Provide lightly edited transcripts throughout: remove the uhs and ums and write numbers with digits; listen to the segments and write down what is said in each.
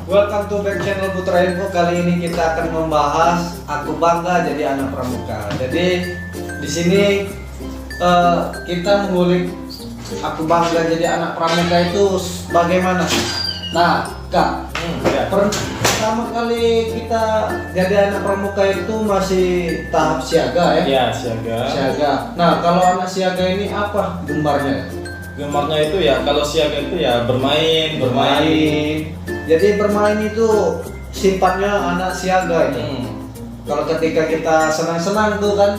Welcome to back channel Putra Info. Kali ini kita akan membahas aku bangga jadi anak pramuka. Jadi di sini kita mengulik aku bangga jadi anak pramuka itu bagaimana. Nah, Kak, pertama kali kita jadi anak pramuka itu masih tahap siaga ya? Iya, siaga. Siaga. Nah, kalau anak siaga ini apa gembarnya? Gemarnya itu ya, kalau siaga itu ya bermain. Jadi bermain itu sifatnya anak siaga itu. Kalau ketika kita senang-senang tuh kan,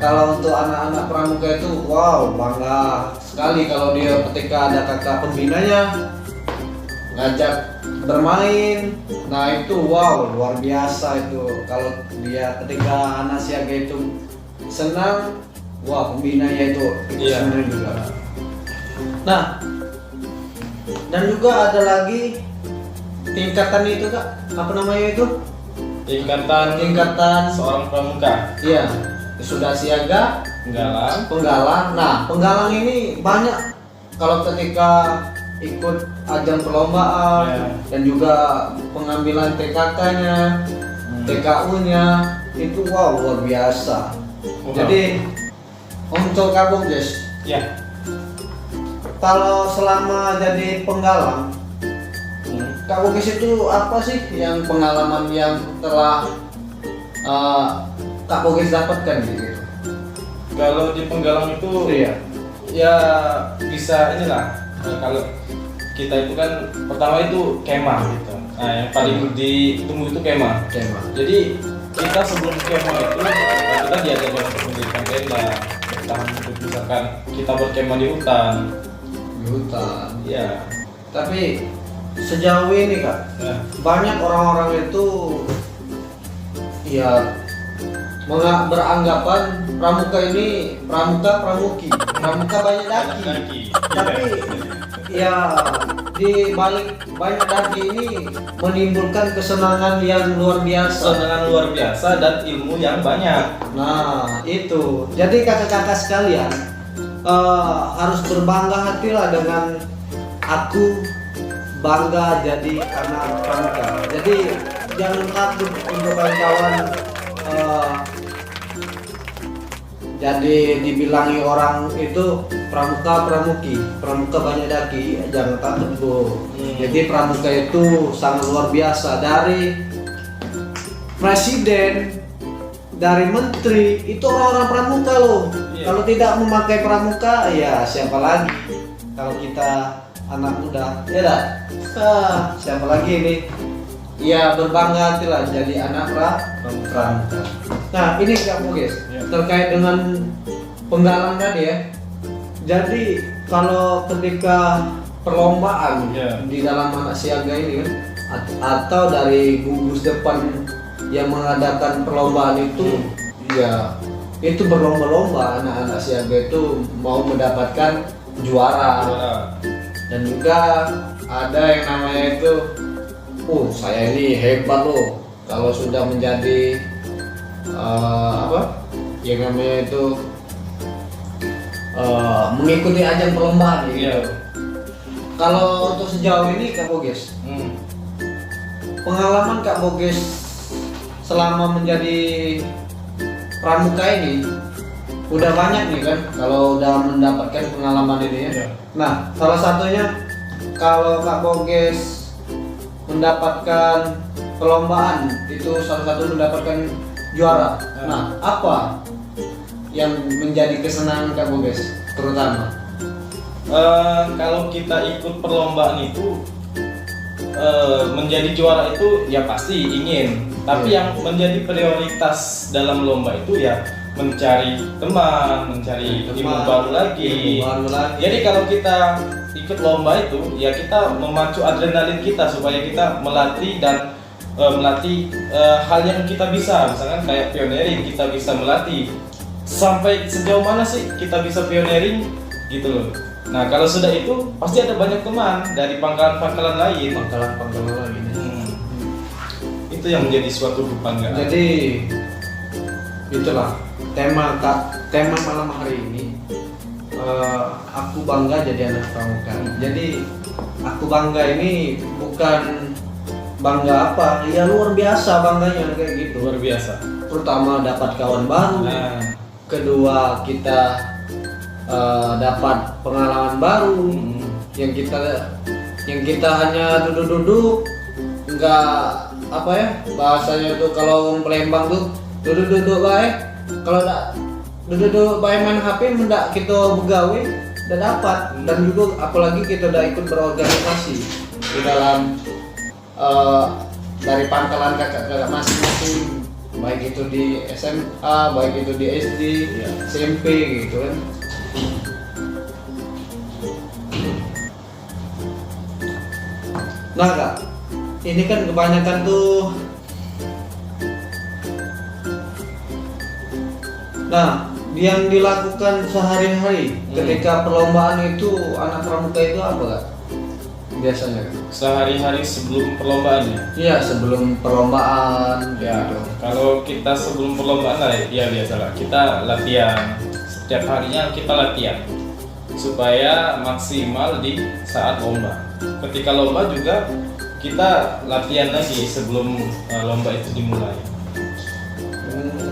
kalau untuk anak-anak pramuka itu wow, bangga sekali kalau dia ketika ada kakak pembinanya ngajak bermain. Nah itu wow, luar biasa itu. Kalau dia ketika anak siaga itu senang, wah pembinanya itu senang juga. Nah, dan juga ada lagi tingkatan itu Kak, apa namanya itu? Tingkatan seorang pramuka. Iya, sudah siaga, penggalang. Nah, penggalang ini banyak kalau ketika ikut ajang perlombaan dan juga pengambilan TKK-nya, TKU-nya itu wow luar biasa. Jadi untuk Kak Boges, kalau selama jadi penggalang, Kak Boges itu apa sih yang pengalaman yang telah Kak Boges dapatkan gitu? Kalau di penggalang itu ya bisa inilah. Kalau kita itu kan pertama itu kemah gitu. Nah, yang paling ditunggu itu kemah. Jadi kita sebelum kemah itu kita diajarkan untuk mendirikan tenda, bertahan hidup, misalkan kita berkemah di hutan. Iya. Tapi sejauh ini Kak, banyak orang-orang itu ya beranggapan pramuka ini pramuka banyak daki. Tapi ya di balik banyak daki ini menimbulkan kesenangan yang luar biasa dan ilmu yang banyak. Nah itu, jadi kakak-kakak sekalian harus berbangga hatilah dengan aku bangga jadi anak pramuka. Jadi jangan takut untuk kawan-kawan jadi dibilangi orang itu pramuka banyak daki, jangan takut Bu. Jadi pramuka itu sangat luar biasa, dari presiden, dari menteri itu orang-orang pramuka loh. Kalau tidak memakai pramuka ya siapa lagi? Kalau kita anak muda, ya dah. Siapa lagi ini? Ya berbangga hatilah jadi anak pramuka. Nah ini Kak Boges, terkait dengan penggalang tadi ya. Jadi kalau ketika perlombaan di dalam anak siaga ini kan, atau dari gugus depan yang mengadakan perlombaan itu, ya itu berlomba-lomba anak-anak siaga itu mau mendapatkan juara. Dan juga ada yang namanya itu, saya ini hebat loh kalau sudah menjadi yang namanya itu mengikuti ajang perlombaan gitu. Kalau untuk sejauh ini Kak Boges, pengalaman Kak Boges selama menjadi pramuka ini udah banyak nih kan, kalau udah mendapatkan pengalaman ini ya. Nah salah satunya kalau Kak Boges mendapatkan perlombaan itu salah satu mendapatkan juara. Nah apa yang menjadi kesenangan Kak Boges terutama? Kalau kita ikut perlombaan itu menjadi juara itu ya pasti ingin. Tapi yang menjadi prioritas dalam lomba itu ya mencari teman, mencari ilmu baru lagi. Jadi kalau kita ikut lomba itu ya kita memacu adrenalin kita supaya kita melatih dan melatih hal yang kita bisa. Misalkan kayak pioneering, kita bisa melatih sampai sejauh mana sih kita bisa pioneering gitu loh. Nah kalau sudah itu pasti ada banyak teman dari pangkalan-pangkalan lain. Itu yang menjadi suatu kebanggaan. Jadi itulah tema malam hari ini. Aku bangga jadi anak pramuka. Jadi aku bangga ini bukan bangga apa? Ya luar biasa bangganya kayak gitu. Luar biasa. Pertama dapat kawan baru, Nah, kedua kita dapat pengalaman baru, yang kita hanya duduk-duduk, nggak apa ya bahasanya tuh kalau orang Palembang tuh duduk-duduk baik, kalau nggak duduk-duduk baik main HP mendak kita begawe udah dapat. Dan juga apalagi kita udah ikut berorganisasi di dalam dari pangkalan kakak-kakak masing-masing, baik itu di SMA, baik itu di SD, SMP gitu kan. Nah Kak, ini kan kebanyakan tuh. Nah, yang dilakukan sehari-hari ketika perlombaan itu anak pramuka itu apa Kak? Biasanya Kak? sehari-hari sebelum perlombaan ya. Iya, sebelum perlombaan Ya, gitu. kalau kita sebelum perlombaan lah, ya biasalah kita latihan. Setiap harinya kita latihan supaya maksimal di saat lomba. Ketika lomba juga kita latihan lagi sebelum lomba itu dimulai.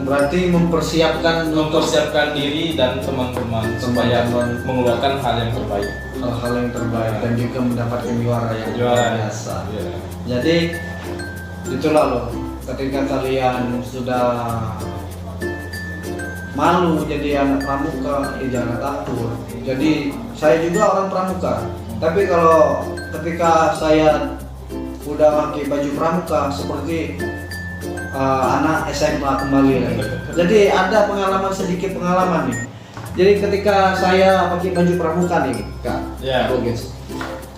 Berarti mempersiapkan Diri dan teman-teman supaya mengeluarkan hal yang terbaik. hal-hal yang terbaik dan juga mendapatkan juara yang Juara. biasa. Ya. Jadi itulah loh, ketika kalian sudah malu jadi anak pramuka, ya jangan takut. Jadi saya juga orang pramuka, tapi kalau ketika saya udah pakai baju pramuka seperti anak SMA kembali lagi. Jadi ada sedikit pengalaman nih. Jadi ketika saya pakai baju pramuka nih Kak, Ya. Guys.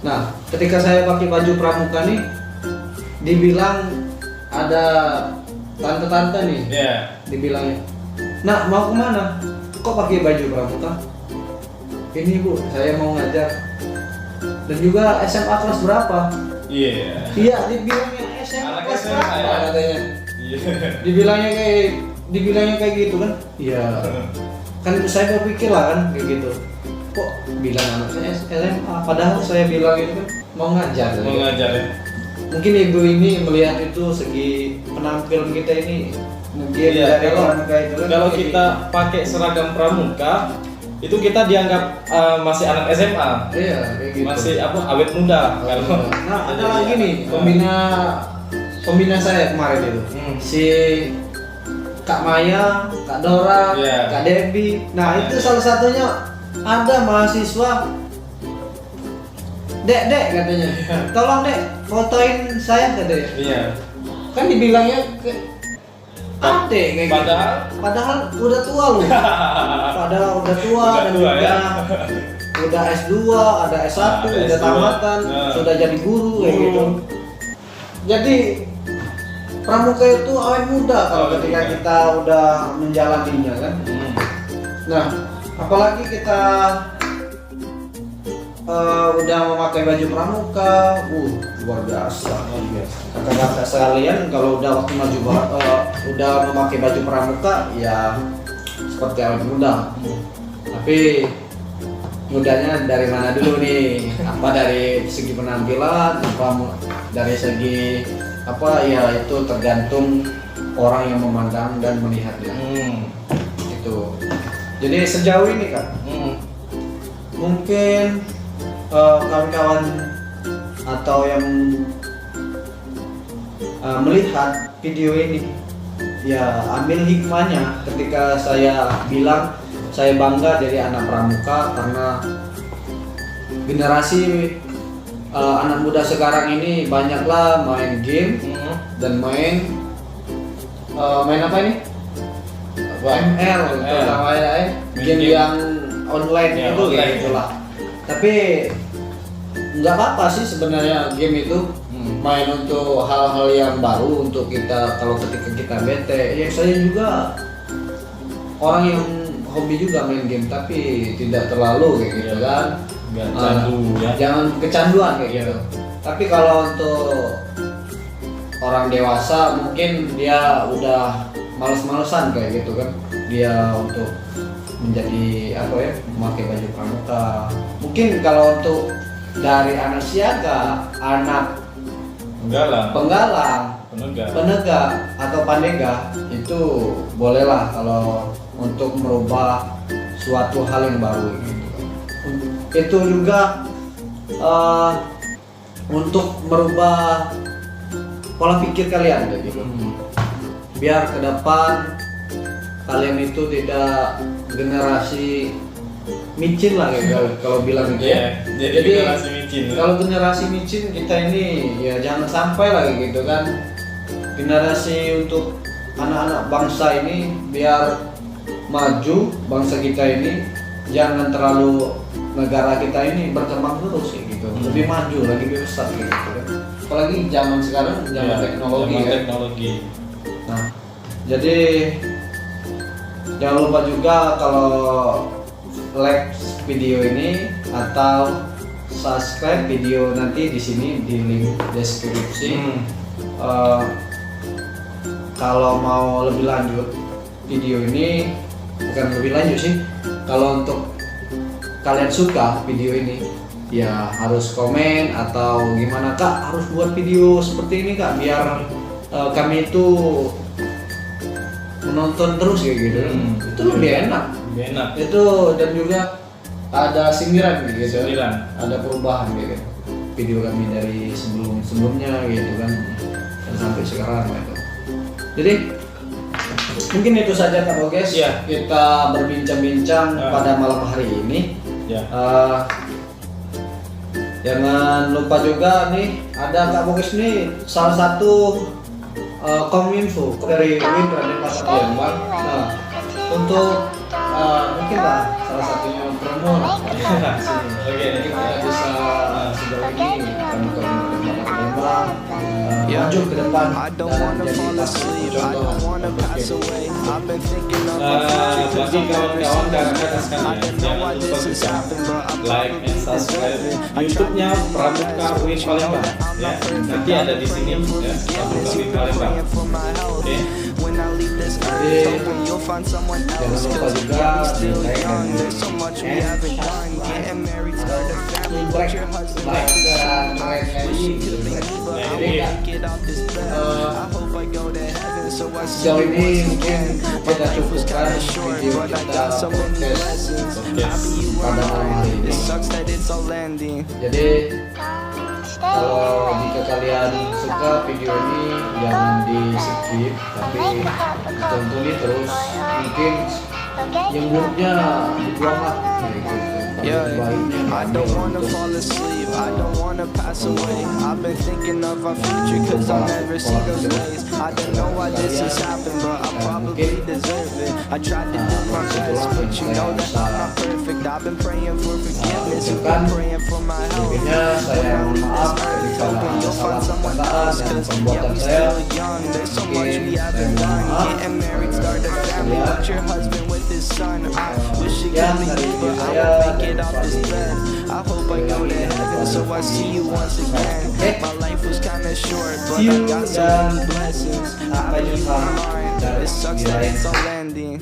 Nah, ketika saya pakai baju pramuka nih, dibilang ada tante-tante nih, Ya. dibilangnya, "Nak, mau kemana? Kok pakai baju pramuka?" "Ini Bu, saya mau ngajar." "Dan juga SMA kelas berapa?" Iya. "Iya," dibilangnya SMA Anak kelas SMA, berapa ya. katanya. Iya. Dibilangnya kayak gitu kan? Iya. Kan saya berpikir lah kan kayak gitu. Kok bilang anak saya SMA, padahal saya bilang itu kan mau ngajar. Mau ngajar ya. Mungkin ibu ini melihat itu segi penampilan kita ini mungkin Iya, dari pramuka itu kan. Kalau kayak kita pakai seragam pramuka, itu kita dianggap masih anak SMA. iya kayak gitu. Masih awet muda. Kalau Nah, ada lagi nih pembina saya kemarin itu. Si Kak Maya, Kak Dora, Iya. Kak Debbie. Nah, itu salah satunya ada mahasiswa. "Dek, katanya. "Tolong Dek, fotoin saya," katanya. Iya. Kan dibilangnya ke adek kayak gitu. Padahal udah tua loh. Padahal udah tua Udah dan tua, juga ya. udah S2, ada S1, Ada udah S2. tamatan, Nah. sudah jadi guru kayak gitu. Jadi pramuka itu awet muda kalau Awet ketika muda. kita udah menjalaninya kan. Nah, apalagi kita udah memakai baju pramuka, luar biasa. Kakak-kakak sekalian kalau udah waktu udah memakai baju pramuka ya seperti awet muda. Tapi mudanya dari mana dulu nih? Apa dari segi penampilan, apa dari segi apa ya, itu tergantung orang yang memandang dan melihatnya. Itu. Jadi sejauh ini Kak, mungkin kawan-kawan atau yang melihat video ini ya ambil hikmahnya ketika saya bilang saya bangga jadi anak pramuka karena generasi anak muda sekarang ini banyaklah main game dan main apa ini? ML terutama ya, game yang online Ya, itu online. kayak gitulah. Tapi nggak apa-apa sih sebenarnya game itu main untuk hal-hal yang baru untuk kita kalau ketika kita bete. Ya saya juga orang yang hobi juga main game tapi tidak terlalu kayak gitu kan. Nggak candu ya. Jangan kecanduan kayak gitu. Tapi kalau untuk orang dewasa mungkin dia udah males-malesan kayak gitu kan. Dia untuk menjadi apa ya, memakai baju pramuka. Mungkin kalau untuk dari anak siaga, anak penggalang, penegak atau pandega itu bolehlah kalau untuk merubah suatu hal yang baru gitu. Itu juga untuk merubah pola pikir kalian gitu. Biar ke depan kalian itu tidak generasi micin lah ya kalau bilang gitu ya. Jadi generasi micin. Kalau generasi micin kita ini ya jangan sampai lagi gitu kan. Generasi untuk anak-anak bangsa ini biar maju, bangsa kita ini jangan terlalu, negara kita ini berkembang terus kayak gitu. Lebih maju lagi, lebih besar kayak gitu kan. Apalagi zaman sekarang zaman teknologi zaman kan. teknologi. Nah, jadi jangan lupa juga kalau like video ini atau subscribe video nanti di sini di link deskripsi. Kalau mau lebih lanjut video ini, bukan lebih lanjut sih, kalau untuk kalian suka video ini ya harus komen atau gimana kak, harus buat video seperti ini kak biar kami itu menonton terus kayak gitu. Itu lebih enak itu, dan juga ada sindiran gitu, ada perubahan gitu video kami dari sebelumnya gitu kan, dan sampai sekarang gitu. Jadi mungkin itu saja Kak Boges, kita berbincang-bincang pada malam hari ini. Jangan lupa juga nih, ada Kak Boges nih salah satu kominfo dari Windra Denpasar Palembang. Nah, untuk mungkin lah salah satunya promo. Oke, kita bisa sejauh ini kami Denpasar Palembang maju ke depan dan jadi contoh bagi kawan-kawan kakak sekalian, jangan lupa bisa like and subscribe YouTube-nya Pramuka Win Palembang ya. Nanti ada di sini ya, Pramuka Win Palembang. Oke. Jangan lupa juga di like sejauh ini mungkin kita cukupkan video kita podcast pada malam hari ini. Jadi kalau jika kalian suka video ini jangan di skip, tapi tontonin terus. Mungkin yang buruknya dibuang lah gitu. I don't wanna fall asleep, I don't wanna pass away. I've been thinking of our future cause I'll never see those days. I don't know why this has happened, but I probably deserve it. I tried to do my best, but you know that I'm not perfect. I've been praying for forgiveness, I've been praying for my health. Saya mohon maaf ketika ada salah perkataan dan pembuatan saya. There's so much we haven't done. Getting married, start a family, put your husband with his son. I wish it could be me, but I won't make it off this bed. I hope I go to heaven, so I see you once again. My life was kinda short, but I got so many blessings. I made my mind, it sucks that it's all ending.